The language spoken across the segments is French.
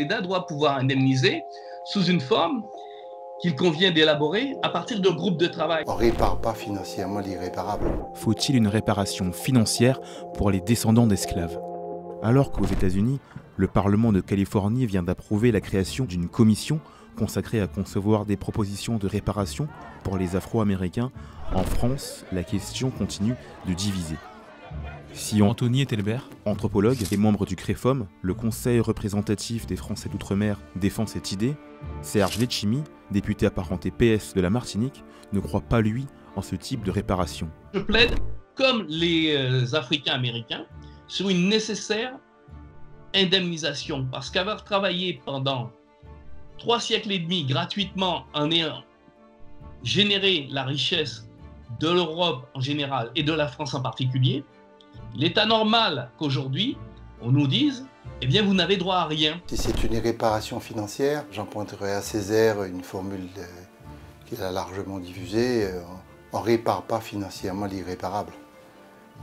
L'État doit pouvoir indemniser sous une forme qu'il convient d'élaborer à partir de groupes de travail. On ne répare pas financièrement l'irréparable. Faut-il une réparation financière pour les descendants d'esclaves? Alors qu'aux États-Unis, le Parlement de Californie vient d'approuver la création d'une commission consacrée à concevoir des propositions de réparation pour les Afro-Américains, en France, la question continue de diviser. Si Anthony Etelbert, anthropologue et membre du CREFOM, le Conseil représentatif des Français d'Outre-mer, défend cette idée, Serge Letchimy, député apparenté PS de la Martinique, ne croit pas, lui, en ce type de réparation. Je plaide, comme les Africains américains, sur une nécessaire indemnisation, parce qu'avoir travaillé pendant 3 siècles et demi gratuitement en ayant généré la richesse de l'Europe en général et de la France en particulier, il est anormal qu'aujourd'hui, on nous dise « Eh bien, vous n'avez droit à rien ». Si c'est une réparation financière, j'emprunterai à Césaire une formule qu'il a largement diffusée. On ne répare pas financièrement l'irréparable.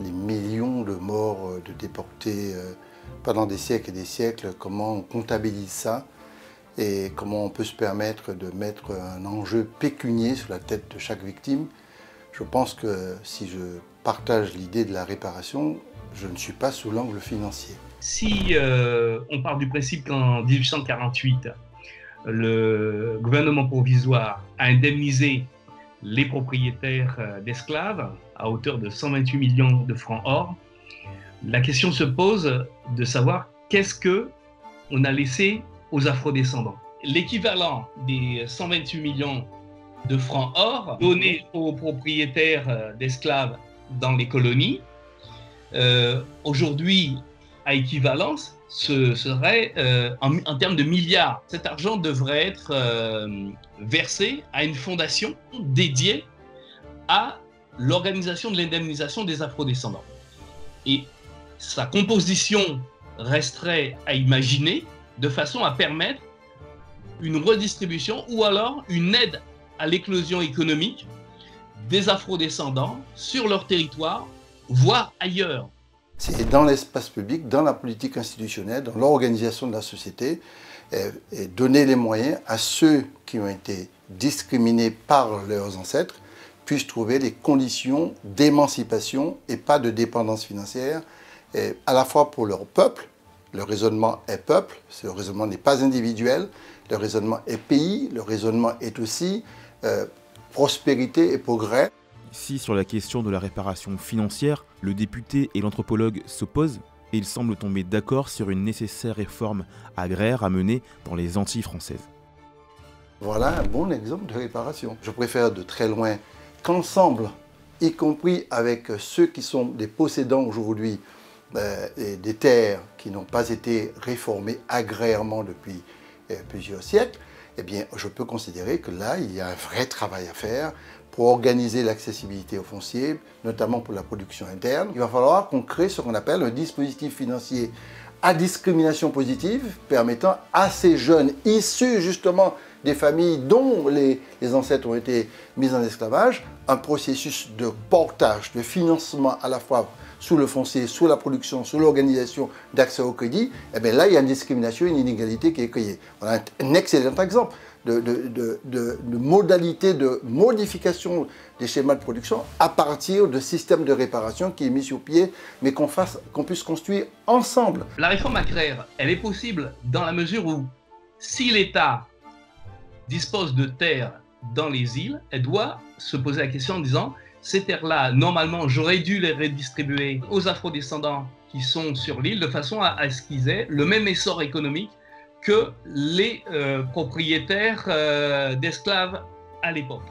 Les millions de morts, de déportés pendant des siècles et des siècles, comment on comptabilise ça et comment on peut se permettre de mettre un enjeu pécunier sur la tête de chaque victime. Je pense que si je partage l'idée de la réparation, je ne suis pas sous l'angle financier. Si on part du principe qu'en 1848, le gouvernement provisoire a indemnisé les propriétaires d'esclaves à hauteur de 128 millions de francs or, la question se pose de savoir qu'est-ce qu'on a laissé aux afrodescendants. L'équivalent des 128 millions de francs or donnés aux propriétaires d'esclaves dans les colonies, aujourd'hui, à équivalence, ce serait en termes de milliards. Cet argent devrait être versé à une fondation dédiée à l'organisation de l'indemnisation des afrodescendants. Et sa composition resterait à imaginer de façon à permettre une redistribution ou alors une aide à l'éclosion économique des afrodescendants sur leur territoire, voire ailleurs. C'est dans l'espace public, dans la politique institutionnelle, dans l'organisation de la société, et donner les moyens à ceux qui ont été discriminés par leurs ancêtres puissent trouver les conditions d'émancipation et pas de dépendance financière, et à la fois pour leur peuple. Le raisonnement est peuple, ce raisonnement n'est pas individuel, le raisonnement est pays, le raisonnement est aussi prospérité et progrès. Ici, sur la question de la réparation financière, le député et l'anthropologue s'opposent et ils semblent tomber d'accord sur une nécessaire réforme agraire à mener dans les Antilles françaises. Voilà un bon exemple de réparation. Je préfère de très loin qu'ensemble, y compris avec ceux qui sont des possédants aujourd'hui des terres qui n'ont pas été réformées agrairement depuis plusieurs siècles, eh bien, je peux considérer que là, il y a un vrai travail à faire pour organiser l'accessibilité au foncier, notamment pour la production interne. Il va falloir qu'on crée ce qu'on appelle un dispositif financier à discrimination positive, permettant à ces jeunes issus justement des familles dont les ancêtres ont été mis en esclavage, un processus de portage, de financement à la fois sous le foncier, sous la production, sous l'organisation d'accès au crédit. Et bien là, il y a une discrimination, une inégalité qui est créée. Voilà un excellent exemple de modalité de modification des schémas de production à partir de systèmes de réparation qui est mis sur pied, mais qu'on puisse construire ensemble. La réforme agraire, elle est possible dans la mesure où, si l'État dispose de terres dans les îles, elle doit se poser la question en disant « ces terres-là, normalement, j'aurais dû les redistribuer aux afrodescendants qui sont sur l'île de façon à ce qu'ils aient le même essor économique que les propriétaires d'esclaves à l'époque. »